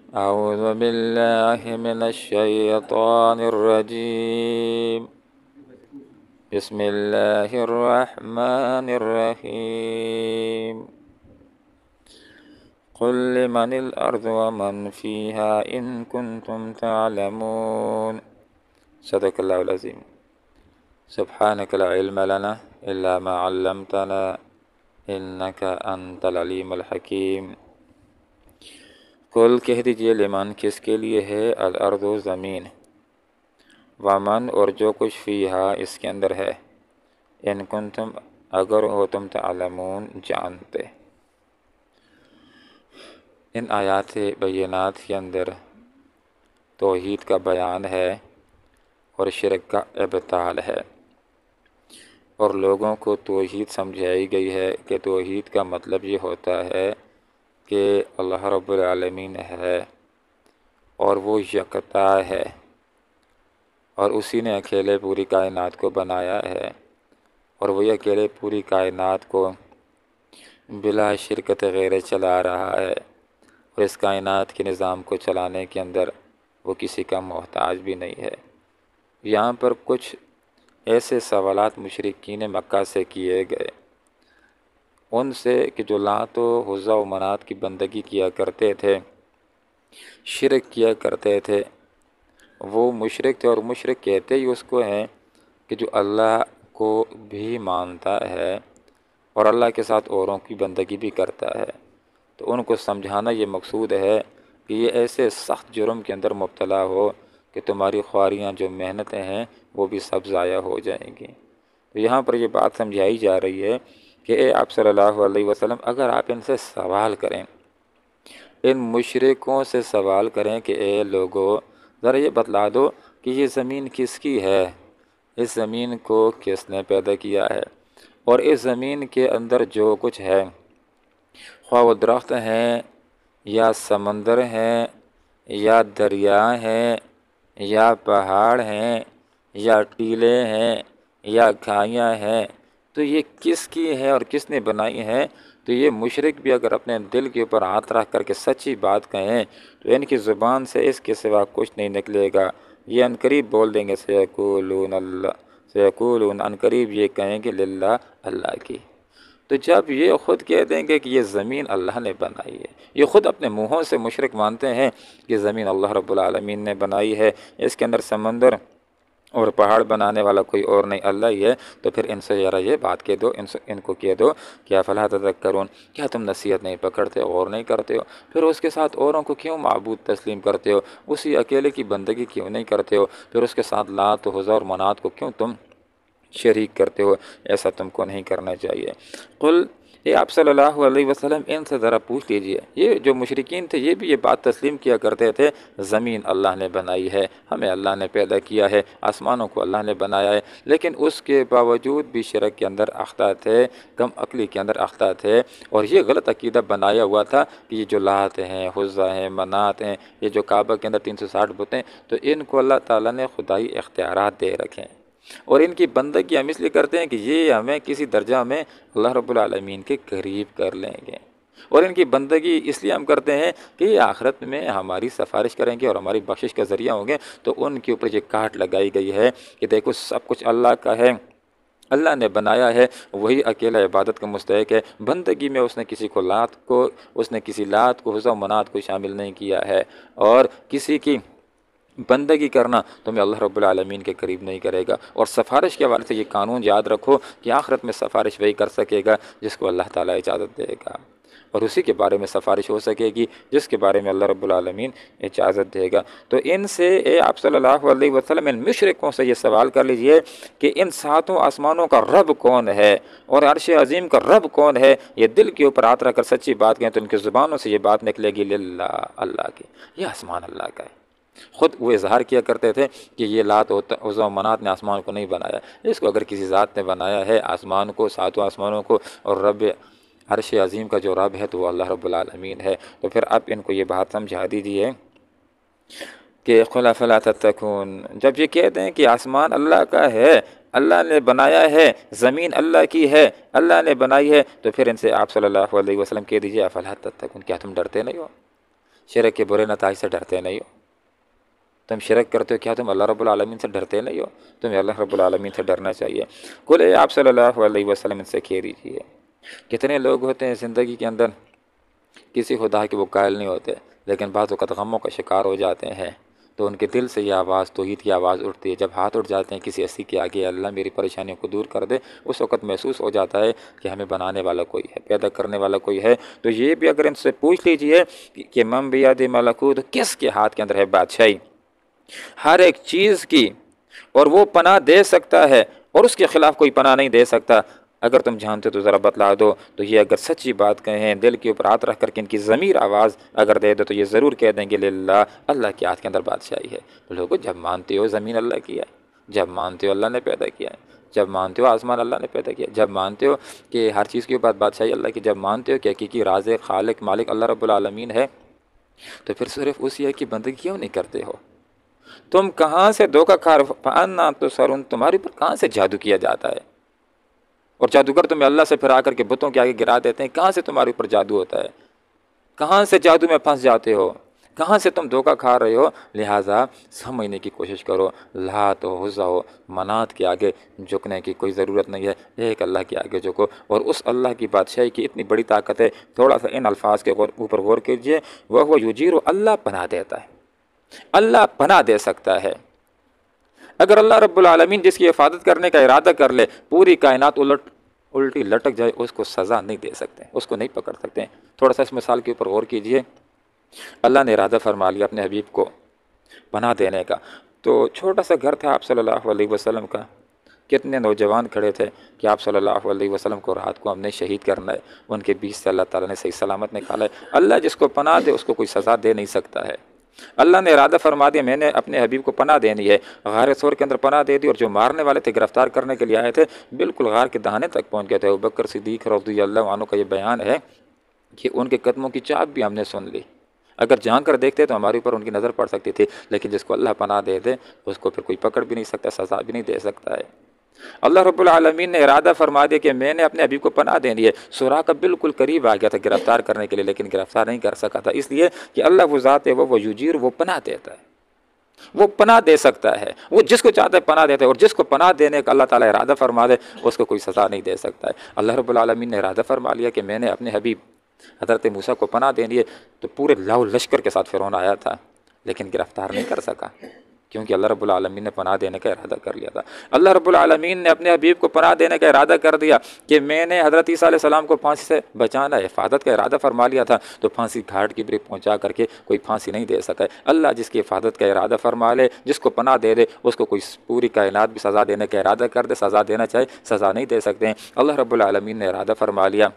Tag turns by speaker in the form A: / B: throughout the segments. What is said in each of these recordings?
A: أعوذ بالله من الشيطان الرجيم. بسم الله الرحمن الرحيم. قل لمن الأرض ومن فيها إن كنتم تعلمون. صدق الله العظيم. سبحانك لا علم لنا إلا ما علمتنا إنك أنت العليم الحكيم. قل کہہ دیجئے لمن کس کے لیے ہے الارض زمین، ومن اور جو کچھ فیہا اس کے اندر ہے، ان کنتم اگر ہو تم تعلمون جانتے۔ ان آیات بینات کے اندر توحید کا بیان ہے اور شرک کا ابطال ہے، اور لوگوں کو توحید سمجھائی گئی ہے کہ توحید کا مطلب یہ ہوتا ہے کہ اللہ رب العالمین ہے اور وہ یکتا ہے، اور اسی نے اکیلے پوری کائنات کو بنایا ہے، اور وہی اکیلے پوری کائنات کو بلا شرکت غیر چلا رہا ہے، اور اس کائنات کے نظام کو چلانے کے اندر وہ کسی کا محتاج بھی نہیں ہے۔ یہاں پر کچھ ایسے سوالات مشرکین مکہ سے کیے گئے ان سے کہ جو لات و عزیٰ و منات کی بندگی کیا کرتے تھے، شرک کیا کرتے تھے، وہ مشرک تھے، اور مشرک کہتے ہی اس کو ہیں کہ جو اللہ کو بھی مانتا ہے اور اللہ کے ساتھ اوروں کی بندگی بھی کرتا ہے۔ تو ان کو سمجھانا یہ مقصود ہے کہ یہ ایسے سخت جرم کے اندر مبتلا ہو کہ تمہاری خواریاں جو محنتیں ہیں وہ بھی سب ضائع ہو جائیں گی۔ تو یہاں پر یہ بات سمجھائی جا رہی ہے کہ اے آپ صلی اللہ علیہ وسلم، اگر آپ ان سے سوال کریں، ان مشرکوں سے سوال کریں کہ اے لوگو ذرا یہ بتلا دو کہ یہ زمین کس کی ہے، اس زمین کو کس نے پیدا کیا ہے، اور اس زمین کے اندر جو کچھ ہے، خواہ وہ درخت ہیں یا سمندر ہیں یا دریا ہیں یا پہاڑ ہیں یا ٹیلے ہیں یا کھائیاں ہیں، تو یہ کس کی ہے اور کس نے بنائی ہے؟ تو یہ مشرک بھی اگر اپنے دل کے اوپر ہاتھ رکھ کر کے سچی بات کہیں تو ان کی زبان سے اس کے سوا کچھ نہیں نکلے گا۔ یہ عنقریب بول دیں گے سیقولون اللہ، سیقولون، عنقریب یہ کہیں گے للہ، اللہ کی۔ تو جب یہ خود کہہ دیں گے کہ یہ زمین اللہ نے بنائی ہے، یہ خود اپنے منہوں سے مشرک مانتے ہیں کہ زمین اللہ رب العالمین نے بنائی ہے، اس کے اندر سمندر اور پہاڑ بنانے والا کوئی اور نہیں، اللہ ہی ہے، تو پھر ان سے ذرا یہ بات کہہ دو، ان کو کہہ دو کہ افلا تذکرون، کیا تم نصیحت نہیں پکڑتے ہو، اور نہیں کرتے ہو؟ پھر اس کے ساتھ اوروں کو کیوں معبود تسلیم کرتے ہو؟ اسی اکیلے کی بندگی کیوں نہیں کرتے ہو؟ پھر اس کے ساتھ لات و عزیٰ اور منات کو کیوں تم شریک کرتے ہو؟ ایسا تم کو نہیں کرنا چاہیے۔ قل، یہ آپ صلی اللہ علیہ وسلم ان سے ذرا پوچھ لیجئے، یہ جو مشرکین تھے یہ بھی یہ بات تسلیم کیا کرتے تھے زمین اللہ نے بنائی ہے، ہمیں اللہ نے پیدا کیا ہے، آسمانوں کو اللہ نے بنایا ہے، لیکن اس کے باوجود بھی شرک کے اندر اخطاء تھے، کم عقلی کے اندر اخطاء تھے، اور یہ غلط عقیدہ بنایا ہوا تھا کہ یہ جو لات ہیں، عزیٰ ہیں، منات ہیں، یہ جو کعبہ کے اندر 360 بت ہیں، تو ان کو اللہ تعالیٰ نے خدائی اختیارات دے رکھے ہیں، اور ان کی بندگی ہم اس لیے کرتے ہیں کہ یہ ہمیں کسی درجہ میں اللہ رب العالمین کے قریب کر لیں گے، اور ان کی بندگی اس لیے ہم کرتے ہیں کہ یہ آخرت میں ہماری سفارش کریں گے اور ہماری بخشش کا ذریعہ ہوں گے۔ تو ان کے اوپر یہ کاٹ لگائی گئی ہے کہ دیکھو سب کچھ اللہ کا ہے، اللہ نے بنایا ہے، وہی اکیلا عبادت کا مستحق ہے، بندگی میں اس نے کسی لات کو عزیٰ و منات کو شامل نہیں کیا ہے، اور کسی کی بندگی کرنا تمہیں اللہ رب العالمین کے قریب نہیں کرے گا۔ اور سفارش کے حوالے سے یہ قانون یاد رکھو کہ آخرت میں سفارش وہی کر سکے گا جس کو اللہ تعالیٰ اجازت دے گا، اور اسی کے بارے میں سفارش ہو سکے گی جس کے بارے میں اللہ رب العالمین اجازت دے گا۔ تو ان سے اے آپ صلی اللہ علیہ وسلم، ان مشرکوں سے یہ سوال کر لیجئے کہ ان ساتوں آسمانوں کا رب کون ہے اور عرش عظیم کا رب کون ہے؟ یہ دل کے اوپر ہاتھ رکھ کر سچی بات کہیں تو ان کی زبانوں سے یہ بات نکلے گی للہ، اللہ کی، یہ آسمان اللہ کا ہے۔ خود وہ اظہار کیا کرتے تھے کہ یہ لات عزیٰ و منات نے آسمان کو نہیں بنایا، اس کو اگر کسی ذات نے بنایا ہے آسمان کو، ساتوں آسمانوں کو، اور رب عرش عظیم کا جو رب ہے تو وہ اللہ رب العالمین ہے۔ تو پھر اب ان کو یہ بات سمجھا دیجیے کہ قل افلا تتقون، جب یہ کہہ دیں کہ آسمان اللہ کا ہے، اللہ نے بنایا ہے، زمین اللہ کی ہے، اللہ نے بنائی ہے، تو پھر ان سے آپ صلی اللہ علیہ وسلم کہہ دیجیے افلا تتقون، کیا تم ڈرتے نہیں ہو؟ شرک کے برے نتائج سے ڈرتے نہیں ہو؟ تم شرک کرتے ہو، کیا تم اللہ رب العالمین سے ڈرتے نہیں ہو؟ تمہیں اللہ رب العالمین سے ڈرنا چاہیے۔ کھلے آپ صلی اللہ علیہ وسلم سے کہہ دیجیے، کتنے لوگ ہوتے ہیں زندگی کے اندر کسی خدا کے وہ قائل نہیں ہوتے، لیکن بعض اوقات غموں کا شکار ہو جاتے ہیں تو ان کے دل سے یہ آواز توحید کی آواز اٹھتی ہے۔ جب ہاتھ اٹھ جاتے ہیں کسی ہستی کے آگے، اللہ میری پریشانیوں کو دور کر دے، اس وقت محسوس ہو جاتا ہے کہ ہمیں بنانے والا کوئی ہے، پیدا کرنے والا کوئی ہے۔ تو یہ بھی اگر ان سے پوچھ لیجئے کہ من بیاد ملکوت، کس کے ہاتھ کے اندر ہے بادشاہی ہر ایک چیز کی، اور وہ پناہ دے سکتا ہے اور اس کے خلاف کوئی پناہ نہیں دے سکتا، اگر تم جانتے تو ذرا بتلا دو۔ تو یہ اگر سچی بات کہیں، دل کے اوپر ہاتھ رکھ کر کے ان کی ضمیر آواز اگر دے دو تو یہ ضرور کہہ دیں گے للہ، اللہ کے ہاتھ کے اندر بادشاہی ہے۔ لوگوں، جب مانتے ہو زمین اللہ کی ہے، جب مانتے ہو اللہ نے پیدا کیا ہے، جب مانتے ہو آسمان اللہ نے پیدا کیا، جب مانتے ہو کہ ہر چیز کے اوپر بادشاہی اللہ کی، جب مانتے ہو کہ حقیقی رازق خالق مالک اللہ رب العالمین ہے، تو پھر صرف اسی ایک کی بندگی کیوں نہیں کرتے ہو؟ تم کہاں سے دھوکہ کھا فَأَنَّا تُبْصَرُونَ، تمہارے اوپر کہاں سے جادو کیا جاتا ہے؟ اور جادوگر تمہیں اللہ سے پھرا کر کے بتوں کے آگے گرا دیتے ہیں، کہاں سے تمہارے اوپر جادو ہوتا ہے؟ کہاں سے جادو میں پھنس جاتے ہو؟ کہاں سے تم دھوکہ کھا رہے ہو؟ لہٰذا سمجھنے کی کوشش کرو، لات و عزا و منات کے آگے جھکنے کی کوئی ضرورت نہیں ہے، ایک اللہ کے آگے جھکو، اور اس اللہ کی بادشاہی کی اتنی بڑی طاقت ہے۔ تھوڑا سا ان الفاظ کے اوپر غور کیجئے، وَهُوَ يُجِيرُ، اللہ پناہ دیتا ہے، اللہ پناہ دے سکتا ہے۔ اگر اللہ رب العالمین جس کی حفاظت کرنے کا ارادہ کر لے، پوری کائنات الٹی لٹک جائے، اس کو سزا نہیں دے سکتے، اس کو نہیں پکڑ سکتے۔ تھوڑا سا اس مثال کے اوپر غور کیجئے، اللہ نے ارادہ فرما لیا اپنے حبیب کو پناہ دینے کا، تو چھوٹا سا گھر تھا آپ صلی اللہ علیہ وسلم کا، کتنے نوجوان کھڑے تھے کہ آپ صلی اللہ علیہ وسلم کو رات کو ہم نے شہید کرنا ہے، ان کے بیچ سے اللہ تعالیٰ نے صحیح سلامت نکالا ہے۔ اللہ جس کو پناہ دے اس کو کوئی سزا دے نہیں سکتا ہے۔ اللہ نے ارادہ فرما دیا میں نے اپنے حبیب کو پناہ دینی ہے، غار ثور کے اندر پناہ دے دی، اور جو مارنے والے تھے، گرفتار کرنے کے لیے آئے تھے، بالکل غار کے دہانے تک پہنچ گئے تھے۔ ابوبکر صدیق رضی اللہ عنہ کا یہ بیان ہے کہ ان کے قدموں کی چاپ بھی ہم نے سن لی، اگر جان کر دیکھتے تو ہمارے اوپر ان کی نظر پڑ سکتی تھی، لیکن جس کو اللہ پناہ دے دے اس کو پھر کوئی پکڑ بھی نہیں سکتا، سزا بھی نہیں دے سکتا ہے۔ اللہ رب العالمین نے ارادہ فرما دیا کہ میں نے اپنے حبیب کو پناہ دینی ہے۔ سراقہ بالکل قریب آ گیا تھا گرفتار کرنے کے لیے، لیکن گرفتار نہیں کر سکا تھا، اس لیے کہ اللہ وہ ذات ہے، وہ یجیر، وہ پناہ دیتا ہے، وہ پناہ دے سکتا ہے، وہ جس کو چاہتا ہے پناہ دیتا ہے، اور جس کو پناہ دینے کا اللہ تعالیٰ ارادہ فرما دے اس کو کوئی سزا نہیں دے سکتا ہے۔ اللہ رب العالمین نے ارادہ فرما لیا کہ میں نے اپنے حبیب حضرت موسیٰ کو پناہ دینی ہے، تو پورے لاؤ لشکر کے ساتھ فرعون آیا تھا، لیکن گرفتار نہیں کر سکا، کیونکہ اللہ رب العالمین نے پناہ دینے کا ارادہ کر لیا تھا۔ اللہ رب العالمین نے اپنے حبیب کو پناہ دینے کا ارادہ کر دیا کہ میں نے حضرت عیسیٰ علیہ السلام کو پھانسی سے بچانا ہے، حفاظت کا ارادہ فرما لیا تھا، تو پھانسی گھاٹ کی بری پہنچا کر کے کوئی پھانسی نہیں دے سکا ہے۔ اللہ جس کی حفاظت کا ارادہ فرما لے، جس کو پناہ دے دے، اس کو کوئی پوری کائنات بھی سزا دینے کا ارادہ کر دے، سزا دینا چاہے سزا نہیں دے سکتے ہیں۔ اللہ رب العالمین نے ارادہ فرما لیا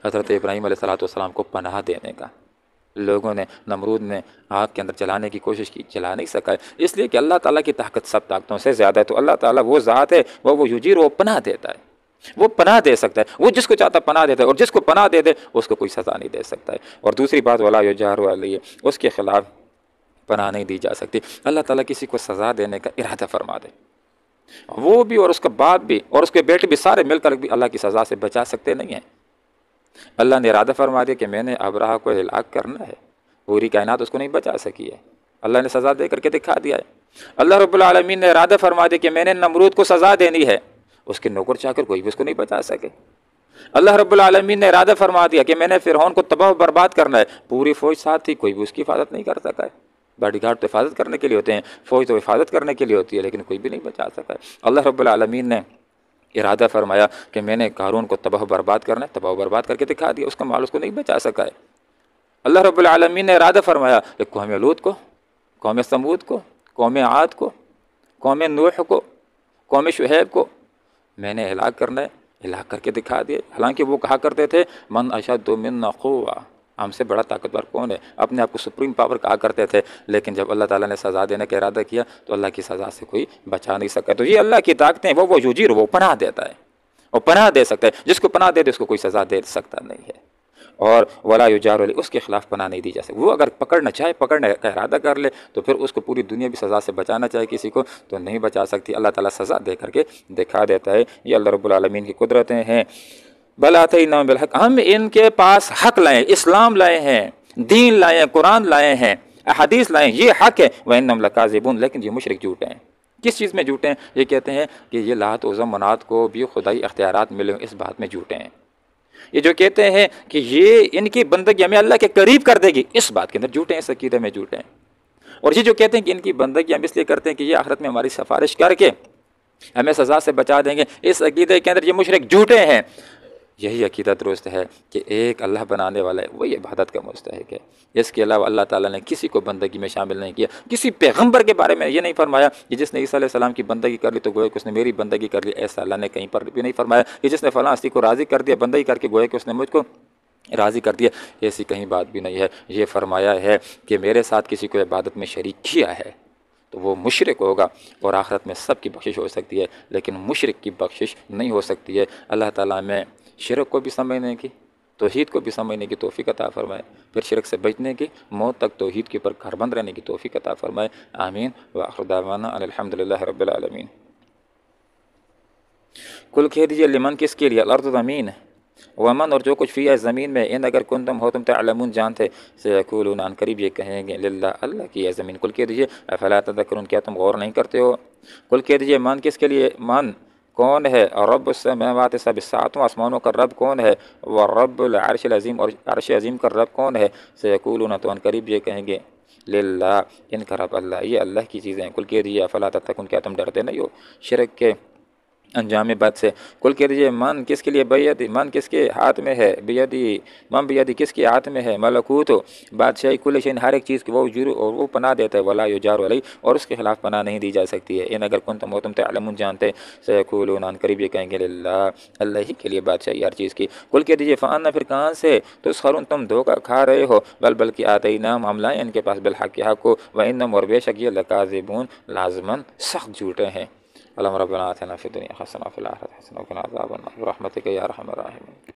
A: حضرت ابراہیم علیہ السلام کو پناہ دینے کا۔ لوگوں نے، نمرود نے آگ کے اندر جلانے کی کوشش کی، جلا نہیں سکا ہے، اس لیے کہ اللہ تعالیٰ کی طاقت سب طاقتوں سے زیادہ ہے۔ تو اللہ تعالیٰ وہ ذات ہے، وہ یجیر، وہ پناہ دیتا ہے، وہ پناہ دے سکتا ہے، وہ جس کو چاہتا ہے پناہ دیتا ہے، اور جس کو پناہ دے دے اس کو کوئی سزا نہیں دے سکتا ہے۔ اور دوسری بات، ولا یجار علیہ، اس کے خلاف پناہ نہیں دی جا سکتی۔ اللہ تعالیٰ کسی کو سزا دینے کا ارادہ فرما دے، وہ بھی اور اس کا باپ بھی اور اس کے بیٹے بھی سارے مل کر بھی اللہ کی سزا سے بچا سکتے نہیں ہیں۔ اللہ نے ارادہ فرما دیا کہ میں نے ابرہہ کو ہلاک کرنا ہے، پوری کائنات اس کو نہیں بچا سکی ہے، اللہ نے سزا دے کر کے دکھا دیا ہے۔ اللہ رب العالمین نے ارادہ فرما دیا کہ میں نے نمرود کو سزا دینی ہے، اس کے نوکر چاکر کوئی بھی اس کو نہیں بچا سکے۔ اللہ رب العالمین نے ارادہ فرما دیا کہ میں نے فرعون کو تباہ و برباد کرنا ہے، پوری فوج ساتھ تھی، کوئی بھی اس کی حفاظت نہیں کر سکا ہے۔ باڈی گارڈ تو حفاظت کرنے کے لیے ہوتے ہیں، فوج تو حفاظت کرنے کے لیے ہوتی ہے، لیکن کوئی بھی نہیں بچا سکا ہے۔ اللہ رب العالمین نے ارادہ فرمایا کہ میں نے قارون کو تباہ و برباد کرنا ہے، تباہ و برباد کر کے دکھا دیا، اس کا مال اس کو نہیں بچا سکا ہے۔ اللہ رب العالمین نے ارادہ فرمایا کہ قوم لوط کو، قوم ثمود کو، قوم عاد کو، قوم نوح کو، قوم شعیب کو میں نے ہلاک کرنا ہے، ہلاک کر کے دکھا دیا۔ حالانکہ وہ کہا کرتے تھے من اشد منا قوہ، ہم سے بڑا طاقتور کون ہے، اپنے آپ کو سپریم پاور کہا کرتے تھے، لیکن جب اللہ تعالیٰ نے سزا دینے کا ارادہ کیا تو اللہ کی سزا سے کوئی بچا نہیں سکا۔ تو یہ اللہ کی طاقتیں، وہ یجیر، وہ پناہ دیتا ہے، وہ پناہ دے سکتا ہے، جس کو پناہ دے دے اس کو کوئی سزا دے سکتا نہیں ہے۔ اور ولا یجار علیہ، اس کے خلاف پناہ نہیں دی جا سکتی۔ وہ اگر پکڑنا چاہے، پکڑنے کا ارادہ کر لے تو پھر اس کو پوری دنیا بھی سزا سے بچانا چاہے کسی کو تو نہیں بچا سکتی، اللہ تعالیٰ سزا دے کر کے دکھا دیتا ہے۔ یہ اللہ رب العالمین کی قدرتیں ہیں۔ بل آتیناہم بالحق، ہم ان کے پاس حق لائے، اسلام لائے ہیں، دین لائے ہیں، قرآن لائے ہیں، احادیث لائے ہیں، یہ حق ہے، وَإِنَّهُمْ لَكَاذِبُونَ، لیکن یہ مشرک جھوٹے ہیں۔ کس چیز میں جھوٹے ہیں؟ یہ کہتے ہیں کہ یہ لات عزا منات کو بھی خدائی اختیارات ملے، اس بات میں جھوٹے ہیں۔ یہ جو کہتے ہیں کہ یہ ان کی بندگی ہمیں اللہ کے قریب کر دے گی، اس بات کے اندر جھوٹے ہیں، اس عقیدے میں جھوٹے ہیں۔ اور یہ جو کہتے ہیں کہ ان کی بندگی ہم اس لیے کرتے ہیں کہ یہ آخرت میں ہماری سفارش کر کے ہمیں سزا سے بچا دیں گے، اس عقیدے کے اندر یہ مشرک جھوٹے ہیں۔ یہی عقیدہ درست ہے کہ ایک اللہ بنانے والا ہے، وہی عبادت کا مستحق ہے، اس کے علاوہ اللہ تعالیٰ نے کسی کو بندگی میں شامل نہیں کیا۔ کسی پیغمبر کے بارے میں یہ نہیں فرمایا کہ جس نے عیسیٰ علیہ السلام کی بندگی کر لی تو گویا کہ اس نے میری بندگی کر لی، ایسا اللہ نے کہیں پر بھی نہیں فرمایا کہ جس نے فلاں ہستی کو راضی کر دیا بندگی کر کے گویا کہ اس نے مجھ کو راضی کر دیا، ایسی کہیں بات بھی نہیں ہے۔ یہ فرمایا ہے کہ میرے ساتھ کسی کو عبادت میں شریک کیا ہے تو وہ مشرک ہوگا، اور آخرت میں سب کی بخشش ہو سکتی ہے لیکن مشرک کی بخشش نہیں ہو سکتی ہے۔ اللہ تعالیٰ میں شرک کو بھی سمجھنے کی، توحید کو بھی سمجھنے کی توفیق عطا فرمائے، پھر شرک سے بچنے کی، موت تک توحید کے اوپر گھربند رہنے کی توفیق عطا فرمائے، آمین۔ وآخر دعوانا ان الحمد للہ رب العالمین۔ کل کہہ دیجیے لمن، کس کے لیے؟ الارض زمین، ومن اور جو کچھ فی ہے زمین میں، ان اگر کنتم ہو تم تعلمون جانتے، سیقولون ان قریب یہ کہیں گے للہ اللہ کی ہے زمین۔ کل کہہ دیجیے افلا تذکرون، کیا تم غور نہیں کرتے ہو؟ کل کہہ دیجیے من، کس کے لیے؟ من کون ہے؟ رب السماوات سب، ساتوں آسمانوں کا رب کون ہے؟ ورب العرش العظیم، اور عرش عظیم کا رب کون ہے؟ سیقولون تو ان قریب یہ کہیں گے للہ، ان کا رب اللہ، یہ اللہ کی چیزیں ہیں۔ کل کہہ دیجیے افلا تتقون، کیا تم ڈرتے نہیں ہو شرک کے انجام بد سے؟ کل کہہ دیجیے من، کس کے لیے؟ بیدی، من کس کے ہاتھ میں ہے؟ بیدی، من بیدی، کس کے ہاتھ میں ہے؟ ملکوت، بادشاہی کل شیء، ہر ایک چیز کی، وہ یجیر، اور وہ پناہ دیتا ہے، ولا یجار علیہ، اور اس کے خلاف پناہ نہیں دی جا سکتی ہے۔ ان اگر کنتم ہو تم تعلمون جانتے، سیقولون ان قریب یہ کہیں گے للہ اللہ ہی کے لیے بادشاہی ہر چیز کی۔ کل کہہ دیجیے فانا، پھر کہاں سے؟ تسخرون، تم دھوکہ کھا رہے ہو، بلکہ آتیناہم، ہم لائیں ان کے پاس بالحق حق کو، وانہم اور بے شک یہ لکاذبون لازماً سخت جھوٹے ہیں۔ اللہم ربنا آتنا فی الدنیا حسنہ وفی الآخرۃ حسنہ وقنا عذاب النار برحمتک یا ارحم الراحمین۔